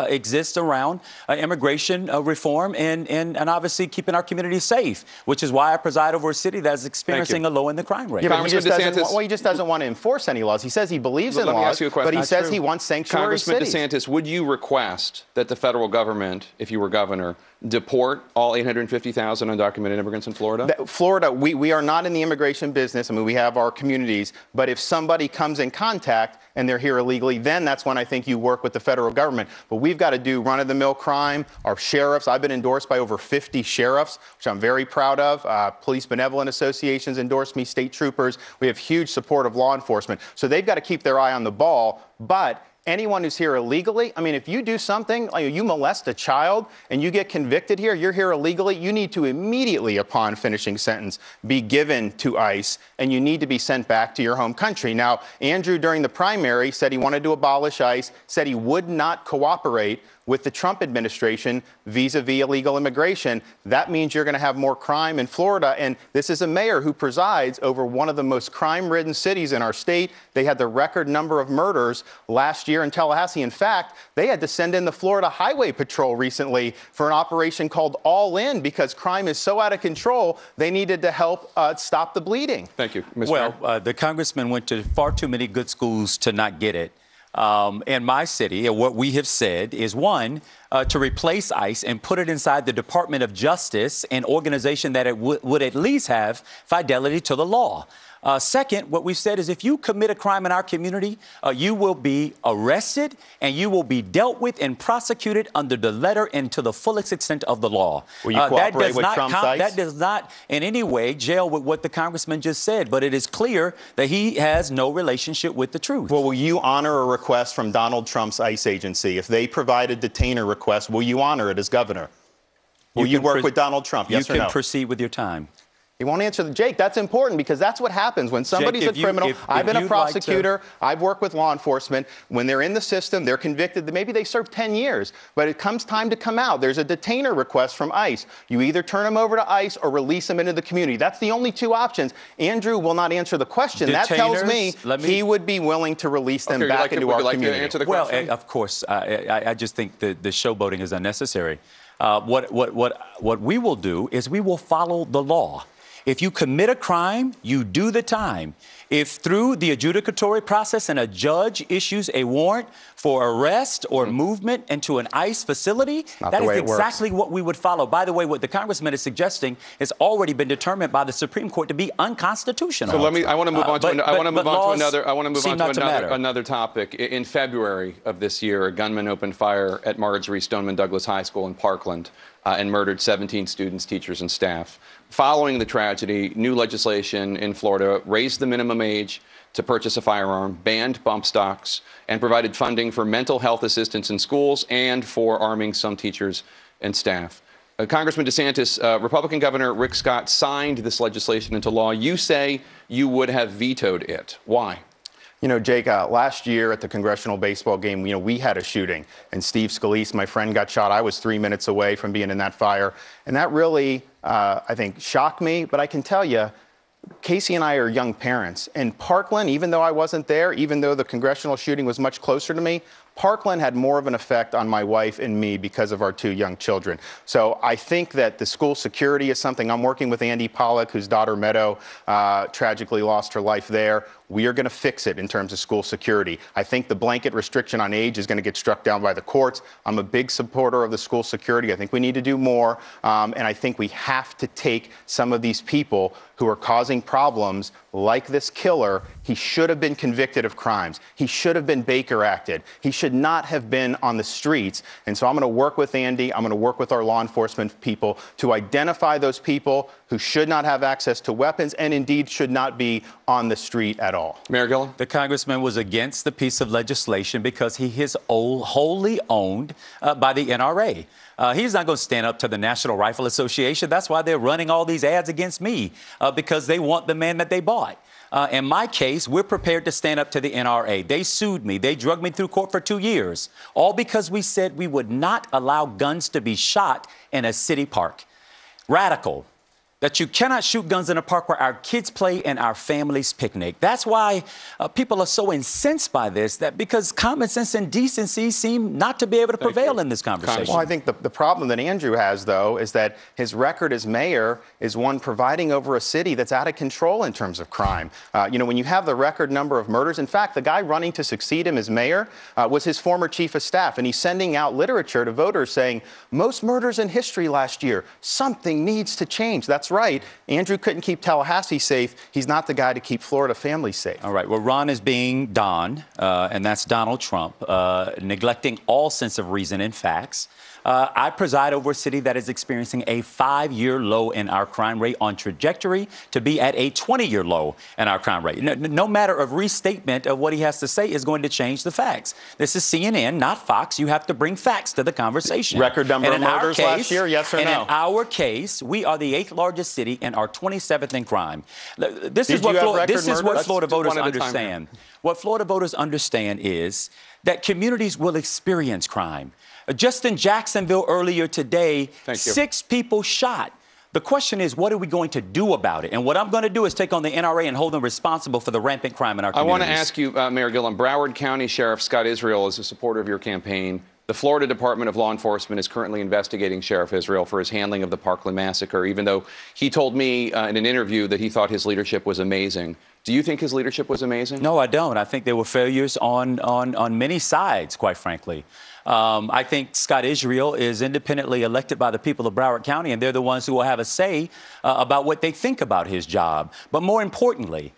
Speaker 3: exist around immigration reform and obviously keeping our communities safe, which is why I preside over a city that's experiencing a low in the crime rate.
Speaker 2: Yeah,
Speaker 1: Congressman DeSantis,
Speaker 2: he just doesn't want to enforce any laws. He says he believes in
Speaker 1: let me
Speaker 2: laws,
Speaker 1: ask you a question.
Speaker 2: but he
Speaker 1: That's
Speaker 2: says
Speaker 1: true.
Speaker 2: he wants sanctuary
Speaker 1: Congressman
Speaker 2: cities.
Speaker 1: DeSantis, would you request that the federal government, if you were governor, deport all 850,000 undocumented immigrants in Florida?
Speaker 2: Florida, we are not in the immigration business. I mean, we have our communities. But if somebody comes in contact and they're here illegally, then that's when I think you work with the federal government. But we've got to do run-of-the-mill crime. Our sheriffs, I've been endorsed by over 50 sheriffs, which I'm very proud of. Police benevolent associations endorse me, state troopers. We have huge support of law enforcement. So they've got to keep their eye on the ball. But anyone who's here illegally, I mean, if you do something, like you molest a child and you get convicted here, you're here illegally, you need to immediately, upon finishing sentence, be given to ICE, and you need to be sent back to your home country. Now, Andrew, during the primary, said he wanted to abolish ICE, said he would not cooperate with the Trump administration vis-a-vis illegal immigration. That means you're going to have more crime in Florida. And this is a mayor who presides over one of the most crime-ridden cities in our state. They had the record number of murders last year in Tallahassee. In fact, they had to send in the Florida Highway Patrol recently for an operation called All In because crime is so out of control, they needed to help stop the bleeding.
Speaker 1: Thank you, Mr. Mayor.
Speaker 3: The congressman went to far too many good schools to not get it. In my city, what we have said is, one, to replace ICE and put it inside the Department of Justice, an organization that it would at least have fidelity to the law. Second, what we've said is if you commit a crime in our community, you will be arrested and you will be dealt with and prosecuted under the letter and to the fullest extent of the law.
Speaker 2: Will you cooperate with Trump's ICE?
Speaker 3: That does not in any way jail with what the congressman just said, but it is clear that he has no relationship with the truth.
Speaker 2: Well, will you honor a request from Donald Trump's ICE agency? If they provide a detainer request, will you honor it as governor? Will you work with Donald Trump, yes or no?
Speaker 3: You can proceed with your time.
Speaker 2: He won't answer the Jake. That's important because that's what happens when somebody's a criminal. I've been a prosecutor. I've worked with law enforcement. When they're in the system, they're convicted. Maybe they serve 10 years, but it comes time to come out. There's a detainer request from ICE. You either turn them over to ICE or release them into the community. That's the only two options. Andrew will not answer the question. That tells me he would be willing to release them back into our community.
Speaker 1: Would you like to answer the question?
Speaker 3: Well, of course. I just think the showboating is unnecessary. What we will do is we will follow the law. If you commit a crime, you do the time. If through the adjudicatory process and a judge issues a warrant for arrest or movement into an ICE facility, that is exactly what we would follow. By the way, what the congressman is suggesting has already been determined by the Supreme Court to be unconstitutional.
Speaker 1: So I want to move on to another topic. In February of this year, a gunman opened fire at Marjorie Stoneman Douglas High School in Parkland and murdered 17 students, teachers, and staff. Following the tragedy, new legislation in Florida raised the minimum age to purchase a firearm, banned bump stocks, and provided funding for mental health assistance in schools and for arming some teachers and staff. Congressman DeSantis, Republican Governor Rick Scott signed this legislation into law. You say you would have vetoed it. Why?
Speaker 2: You know, Jake, last year at the congressional baseball game, we had a shooting, and Steve Scalise, my friend, got shot. I was 3 minutes away from being in that fire, and that really, I think, shocked me. But I can tell you, Casey and I are young parents, and Parkland, even though I wasn't there, even though the congressional shooting was much closer to me, Parkland had more of an effect on my wife and me because of our two young children. So I think that the school security is something I'm working with Andy Pollack, whose daughter Meadow tragically lost her life there. We are going to fix it in terms of school security. I think the blanket restriction on age is going to get struck down by the courts. I'm a big supporter of the school security. I think we need to do more. And I think we have to take some of these people who are causing problems like this killer. He should have been convicted of crimes. He should have been Baker Acted. He should not have been on the streets. And so I'm going to work with Andy. I'm going to work with our law enforcement people to identify those people who should not have access to weapons and indeed should not be on the street at all.
Speaker 1: Mayor Gillum?
Speaker 3: The congressman was against the piece of legislation because he is wholly owned by the NRA. He's not going to stand up to the National Rifle Association. That's why they're running all these ads against me, because they want the man that they bought. In my case, we're prepared to stand up to the NRA. They sued me. They drugged me through court for 2 years, all because we said we would not allow guns to be shot in a city park. Radical. that you cannot shoot guns in a park where our kids play and our families picnic. That's why people are so incensed by this, that because common sense and decency seem not to be able to prevail in this conversation.
Speaker 2: Well, I think the problem that Andrew has, though, is that his record as mayor is one providing over a city that's out of control in terms of crime. When you have the record number of murders, in fact, the guy running to succeed him as mayor was his former chief of staff, and he's sending out literature to voters saying, most murders in history last year, something needs to change. That's right. Andrew couldn't keep Tallahassee safe. He's not the guy to keep Florida families safe.
Speaker 3: All right. Well, Ron is being Don, and that's Donald Trump, neglecting all sense of reason and facts. I preside over a city that is experiencing a 5-year low in our crime rate, on trajectory to be at a 20-year low in our crime rate. No matter of restatement of what he has to say is going to change the facts. This is CNN, not Fox. You have to bring facts to the conversation.
Speaker 2: Record number of murders last year, yes or no?
Speaker 3: And in our case, we are the 8th largest city and are 27th in crime. This is what Florida voters understand. What Florida voters understand is that communities will experience crime. Just in Jacksonville earlier today, 6 people shot. The question is, what are we going to do about it? And what I'm going to do is take on the NRA and hold them responsible for the rampant crime in our communities.
Speaker 1: I want to ask you, Mayor Gillum, Broward County Sheriff Scott Israel is a supporter of your campaign. The Florida Department of Law Enforcement is currently investigating Sheriff Israel for his handling of the Parkland massacre, even though he told me in an interview that he thought his leadership was amazing. Do you think his leadership was amazing?
Speaker 3: No, I don't. I think there were failures on many sides, quite frankly. I think Scott Israel is independently elected by the people of Broward County, and they're the ones who will have a say about what they think about his job. But more importantly,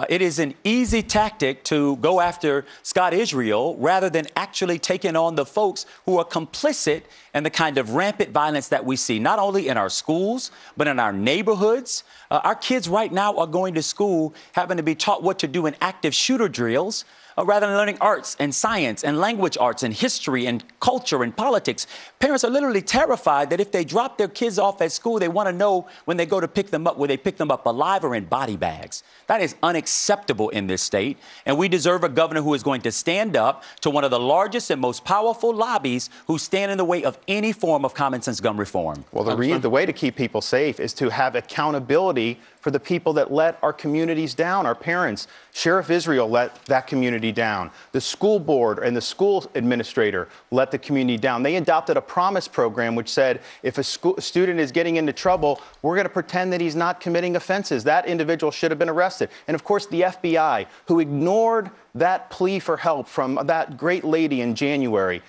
Speaker 3: it is an easy tactic to go after Scott Israel rather than actually taking on the folks who are complicit in the kind of rampant violence that we see, not only in our schools, but in our neighborhoods. Our kids right now are going to school having to be taught what to do in active shooter drills, rather than learning arts and science and language arts and history and culture and politics. Parents are literally terrified that if they drop their kids off at school, they want to know when they go to pick them up, will they pick them up alive or in body bags. That is unacceptable in this state. And we deserve a governor who is going to stand up to one of the largest and most powerful lobbies who stand in the way of any form of common sense gun reform.
Speaker 2: Well, the way to keep people safe is to have accountability for the people that let our communities down, our parents. Sheriff Israel let that community down. The school board and the school administrator let the community down. They adopted a promise program which said if a student is getting into trouble, we're going to pretend that he's not committing offenses. That individual should have been arrested. And of course, the FBI, who ignored that plea for help from that great lady in January.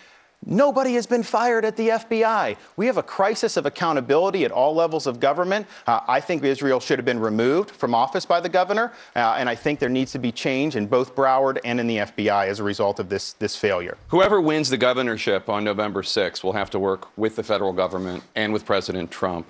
Speaker 2: Nobody has been fired at the FBI. We have a crisis of accountability at all levels of government. I think Israel should have been removed from office by the governor, and I think there needs to be change in both Broward and in the FBI as a result of this failure.
Speaker 1: Whoever wins the governorship on November 6th will have to work with the federal government and with President Trump.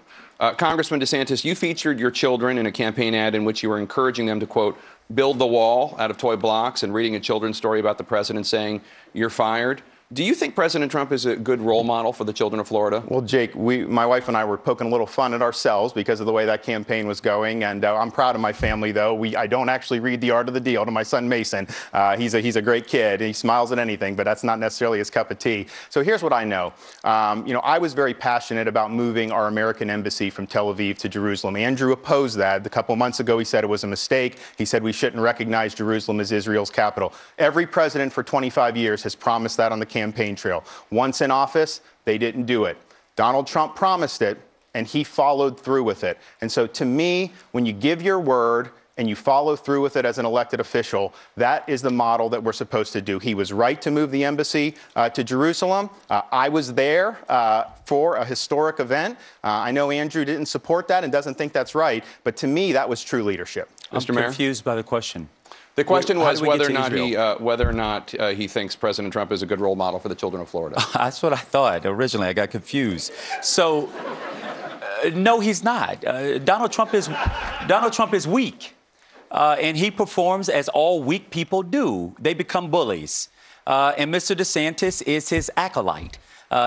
Speaker 1: Congressman DeSantis, you featured your children in a campaign ad in which you were encouraging them to, quote, build the wall out of toy blocks, and reading a children's story about the president saying, you're fired. Do you think President Trump is a good role model for the children of Florida?
Speaker 2: Well, Jake, my wife and I were poking a little fun at ourselves because of the way that campaign was going, and I'm proud of my family, though. I don't actually read The Art of the Deal to my son Mason. He's a great kid. He smiles at anything, but that's not necessarily his cup of tea. So here's what I know. I was very passionate about moving our American embassy from Tel Aviv to Jerusalem. Andrew opposed that. A couple months ago, he said it was a mistake. He said we shouldn't recognize Jerusalem as Israel's capital. Every president for 25 years has promised that on the campaign trail. Once in office, they didn't do it. Donald Trump promised it, and he followed through with it. And so to me, when you give your word and you follow through with it as an elected official, that is the model that we're supposed to do. He was right to move the embassy to Jerusalem. I was there for a historic event. I know Andrew didn't support that and doesn't think that's right, but to me, that was true leadership.
Speaker 3: Mr. Mayor? I'm confused by the question.
Speaker 1: The question was whether or not he thinks President Trump is a good role model for the children of Florida.
Speaker 3: That's what I thought originally. I got confused. So, no, he's not. Donald Trump is weak, and he performs as all weak people do. They become bullies, and Mr. DeSantis is his acolyte.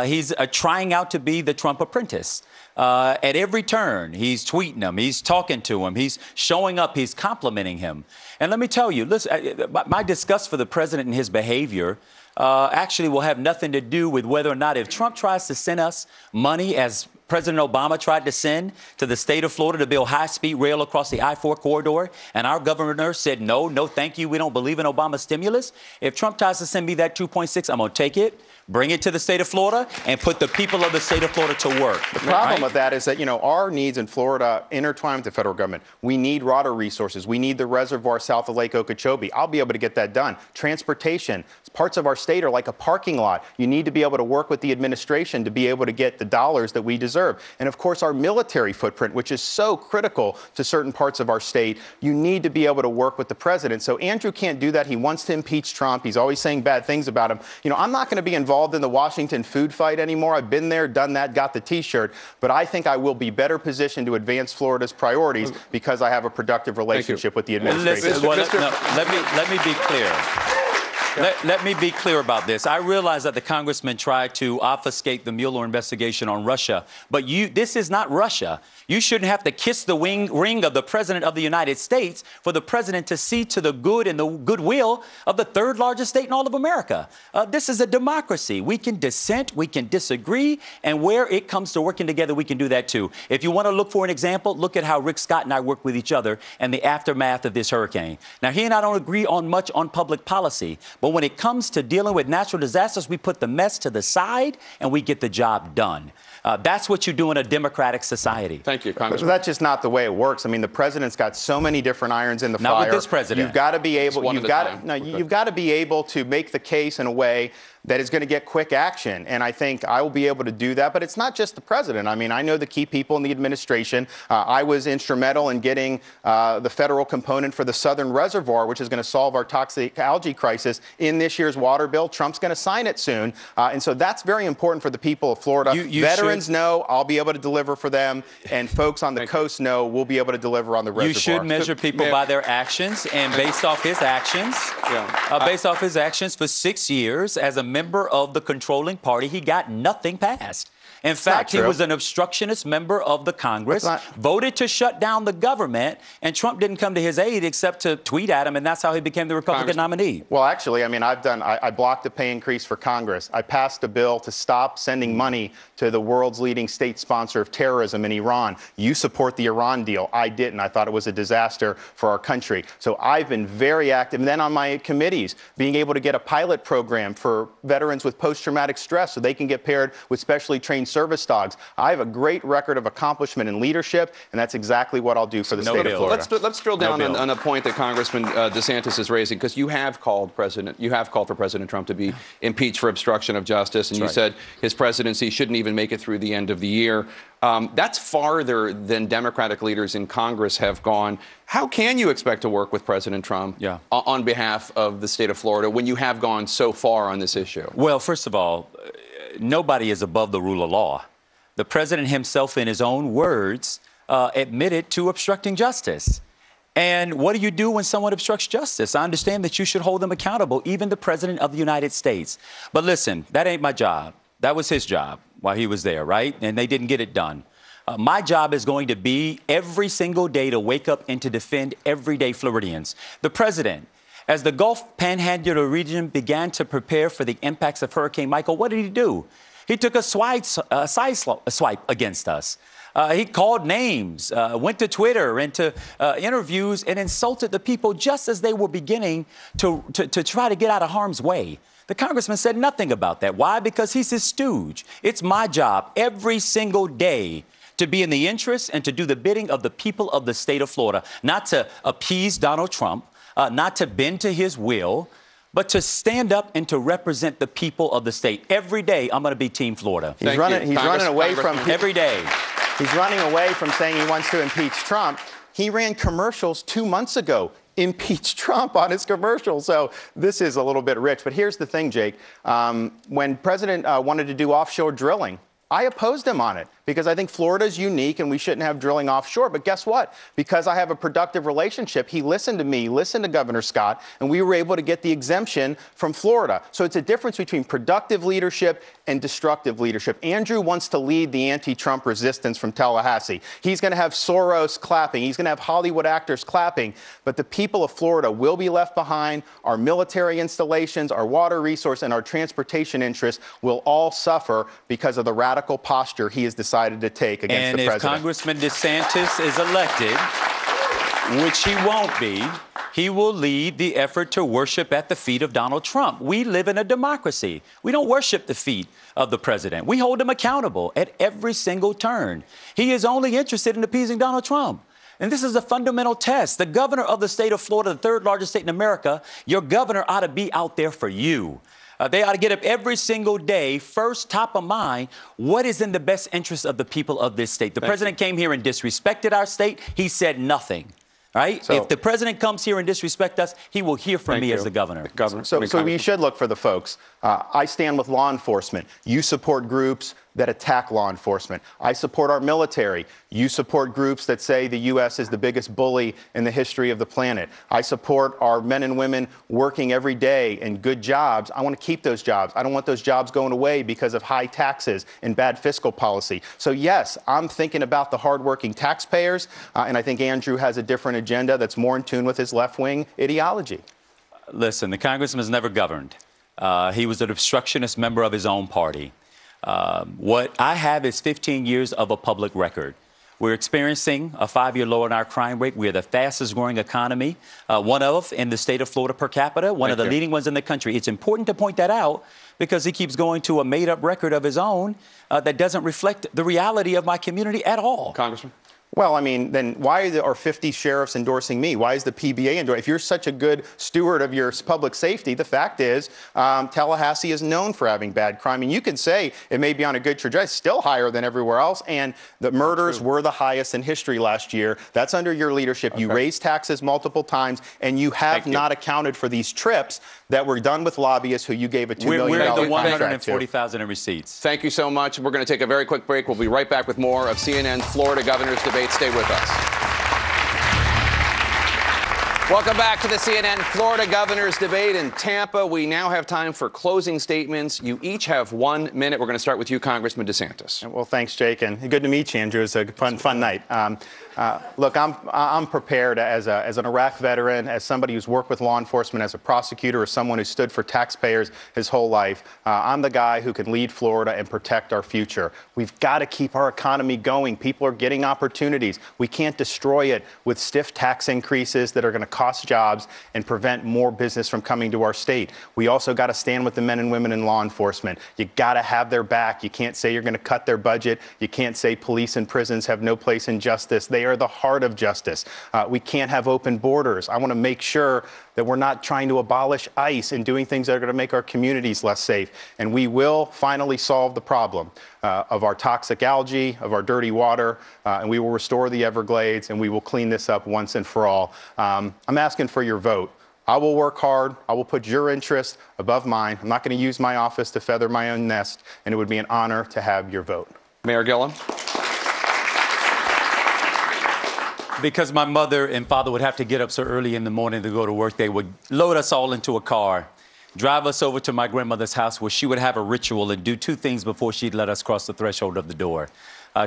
Speaker 3: He's trying out to be the Trump apprentice. At every turn, he's tweeting him, he's talking to him, he's showing up, he's complimenting him. And let me tell you, listen, my disgust for the president and his behavior actually will have nothing to do with whether or not if Trump tries to send us money as President Obama tried to send to the state of Florida to build high-speed rail across the I-4 corridor, and our governor said, no, thank you. We don't believe in Obama's stimulus. If Trump tries to send me that 2.6, I'm going to take it, bring it to the state of Florida, and put the people of the state of Florida to work.
Speaker 2: The problem with that is that, our needs in Florida intertwine with the federal government. We need water resources. We need the reservoir south of Lake Okeechobee. I'll be able to get that done. Transportation. Parts of our state are like a parking lot. You need to be able to work with the administration to be able to get the dollars that we deserve. And of course, our military footprint, which is so critical to certain parts of our state, you need to be able to work with the president. So Andrew can't do that. He wants to impeach Trump. He's always saying bad things about him. I'm not going to be involved in the Washington food fight anymore. I've been there, done that, got the T-shirt. But I think I will be better positioned to advance Florida's priorities because I have a productive relationship with the administration.
Speaker 3: Let me be clear. Let me be clear about this. I realize that the congressman tried to obfuscate the Mueller investigation on Russia, but this is not Russia. You shouldn't have to kiss the ring of the president of the United States for the president to see to the good and the goodwill of the third largest state in all of America. This is a democracy. We can dissent, we can disagree, and where it comes to working together, we can do that too. If you want to look for an example, look at how Rick Scott and I work with each other and the aftermath of this hurricane. Now, he and I don't agree on much on public policy, but when it comes to dealing with natural disasters, we put the mess to the side and we get the job done. That's what you do in a democratic society.
Speaker 1: Thank you, Congressman.
Speaker 2: But that's just not the way it works. I mean, the president's got so many different irons in the fire.
Speaker 3: Not with this president.
Speaker 2: You've got to be able. You've got to be able to make the case in a way that is going to get quick action. And I think I will be able to do that. But it's not just the president. I mean, I know the key people in the administration. I was instrumental in getting the federal component for the Southern Reservoir, which is going to solve our toxic algae crisis in this year's water bill. Trump's going to sign it soon. And so that's very important for the people of Florida. Veterans know I'll be able to deliver for them. And folks on the coast know we'll be able to deliver on the reservoir.
Speaker 3: You should measure people by their actions. And based off his actions, for 6 years as a member of the controlling party, he got nothing passed. In fact, he was an obstructionist member of the Congress, voted to shut down the government, and Trump didn't come to his aid except to tweet at him, and that's how he became the Republican nominee.
Speaker 2: Well, actually, I mean, I blocked a pay increase for Congress. I passed a bill to stop sending money to the world's leading state sponsor of terrorism in Iran. You support the Iran deal. I didn't. I thought it was a disaster for our country. So I've been very active. And then on my committees, being able to get a pilot program for veterans with post-traumatic stress so they can get paired with specially trained service dogs. I have a great record of accomplishment and leadership, and that's exactly what I'll do for the state of Florida.
Speaker 1: Let's drill down on a point that Congressman DeSantis is raising, because you have called for President Trump to be impeached for obstruction of justice, and you said his presidency shouldn't even make it through the end of the year. That's farther than Democratic leaders in Congress have gone. How can you expect to work with President Trump on behalf of the state of Florida when you have gone so far on this issue?
Speaker 3: Well, first of all, nobody is above the rule of law. The president himself, in his own words, admitted to obstructing justice. And what do you do when someone obstructs justice? I understand that you should hold them accountable, even the president of the United States. But listen, that ain't my job. That was his job while he was there, right? And they didn't get it done. My job is going to be every single day to wake up and to defend everyday Floridians. The president, as the Gulf Panhandle region began to prepare for the impacts of Hurricane Michael, what did he do? He took a swipe against us. He called names, went to Twitter and to interviews and insulted the people just as they were beginning to try to get out of harm's way. The congressman said nothing about that. Why? Because he's his stooge. It's my job every single day to be in the interest and to do the bidding of the people of the state of Florida, not to appease Donald Trump, not to bend to his will, but to stand up and to represent the people of the state. Every day, I'm going to be Team Florida.
Speaker 2: He's running away from
Speaker 3: every day.
Speaker 2: He's running away from saying he wants to impeach Trump. He ran commercials 2 months ago. Impeach Trump on his commercial. So this is a little bit rich. But here's the thing, Jake. When President wanted to do offshore drilling, I opposed him on it because I think Florida is unique and we shouldn't have drilling offshore. But guess what? Because I have a productive relationship, he listened to me, listened to Governor Scott, and we were able to get the exemption from Florida. So it's a difference between productive leadership and destructive leadership. Andrew wants to lead the anti-Trump resistance from Tallahassee. He's going to have Soros clapping. He's going to have Hollywood actors clapping. But the people of Florida will be left behind. Our military installations, our water resource, and our transportation interests will all suffer because of the radical posture he has decided decided to take against the
Speaker 3: president. And if Congressman DeSantis is elected, which he won't be, he will lead the effort to worship at the feet of Donald Trump. We live in a democracy. We don't worship the feet of the president. We hold him accountable at every single turn. He is only interested in appeasing Donald Trump. And this is a fundamental test. The governor of the state of Florida, the third largest state in America, your governor ought to be out there for you. They ought to get up every single day, first, top of mind, what is in the best interest of the people of this state? The president came here and disrespected our state. He said nothing. Right? So, if the president comes here and disrespect us, he will hear from me as the governor.
Speaker 2: So you should look for the folks. I stand with law enforcement. You support groups that attack law enforcement. I support our military. You support groups that say the U.S. is the biggest bully in the history of the planet. I support our men and women working every day in good jobs. I want to keep those jobs. I don't want those jobs going away because of high taxes and bad fiscal policy. So, yes, I'm thinking about the hardworking taxpayers, and I think Andrew has a different agenda that's more in tune with his left-wing ideology.
Speaker 3: Listen, the congressman has never governed. He was an obstructionist member of his own party. What I have is 15 years of a public record. We're experiencing a 5-year low in our crime rate. We are the fastest growing economy, one of in the state of Florida per capita, one of the leading ones in the country. It's important to point that out because he keeps going to a made-up record of his own that doesn't reflect the reality of my community at all.
Speaker 1: Congressman?
Speaker 2: Well, I mean, then why are 50 sheriffs endorsing me? Why is the PBA endorsing? If you're such a good steward of your public safety, the fact is Tallahassee is known for having bad crime. And you can say it may be on a good trajectory, it's still higher than everywhere else. And the murders were the highest in history last year. That's under your leadership. You raised taxes multiple times, and you have not accounted for these trips that were done with lobbyists who you gave a $2 million contract to.
Speaker 3: We're the 140,000 in receipts.
Speaker 1: Thank you so much. We're going to take a very quick break. We'll be right back with more of CNN Florida Governor's Debate. Stay with us. Welcome back to the CNN Florida Governor's Debate in Tampa. We now have time for closing statements. You each have 1 minute. We're going to start with you, Congressman DeSantis.
Speaker 2: Well, thanks, Jake, and good to meet you, Andrew. It's a fun night. Look, I'm prepared as an Iraq veteran, as somebody who's worked with law enforcement, as a prosecutor, as someone who stood for taxpayers his whole life. I'm the guy who can lead Florida and protect our future. We've got to keep our economy going. People are getting opportunities. We can't destroy it with stiff tax increases that are going to cost jobs and prevent more business from coming to our state. We also got to stand with the men and women in law enforcement. You got to have their back. You can't say you're going to cut their budget. You can't say police and prisons have no place in justice. They are the heart of justice. We can't have open borders. I want to make sure that we're not trying to abolish ICE and doing things that are going to make our communities less safe. And we will finally solve the problem of our toxic algae, of our dirty water, and we will restore the Everglades, and we will clean this up once and for all. I'm asking for your vote. I will work hard. I will put your interest above mine. I'm not going to use my office to feather my own nest, and it would be an honor to have your vote.
Speaker 1: Mayor Gillum?
Speaker 3: Because my mother and father would have to get up so early in the morning to go to work, they would load us all into a car, drive us over to my grandmother's house where she would have a ritual and do 2 things before she'd let us cross the threshold of the door.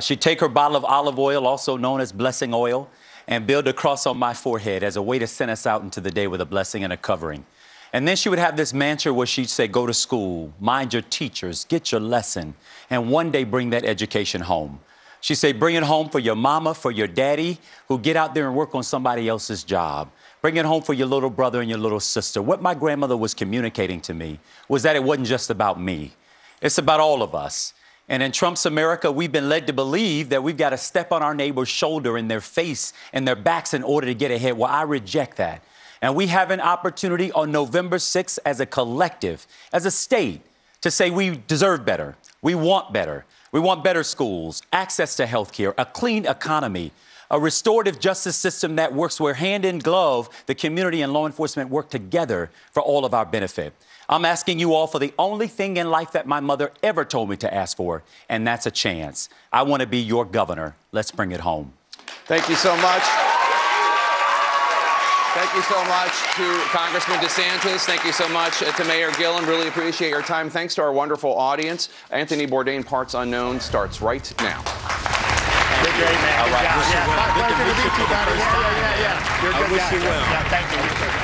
Speaker 3: She'd take her bottle of olive oil, also known as blessing oil, and build a cross on my forehead as a way to send us out into the day with a blessing and a covering. And then she would have this mantra where she'd say, go to school, mind your teachers, get your lesson, and one day bring that education home. She'd say, bring it home for your mama, for your daddy, who get out there and work on somebody else's job. Bring it home for your little brother and your little sister. What my grandmother was communicating to me was that it wasn't just about me. It's about all of us. And in Trump's America, we've been led to believe that we've got to step on our neighbor's shoulder in their face and their backs in order to get ahead. Well, I reject that. And we have an opportunity on November 6th as a collective, as a state, to say we deserve better. We want better. We want better schools, access to health care, a clean economy, a restorative justice system that works where hand in glove, the community and law enforcement work together for all of our benefit. I'm asking you all for the only thing in life that my mother ever told me to ask for, and that's a chance. I want to be your governor. Let's bring it home.
Speaker 1: Thank you so much. Thank you so much to Congressman DeSantis. Thank you so much to Mayor Gillum. Really appreciate your time. Thanks to our wonderful audience. Anthony Bourdain, Parts Unknown, starts right now.
Speaker 2: You're great, man. Good job. Yeah, my pleasure to meet you, buddy. Yeah. You're a good guy.
Speaker 3: I wish you well.
Speaker 2: Yeah, thank you.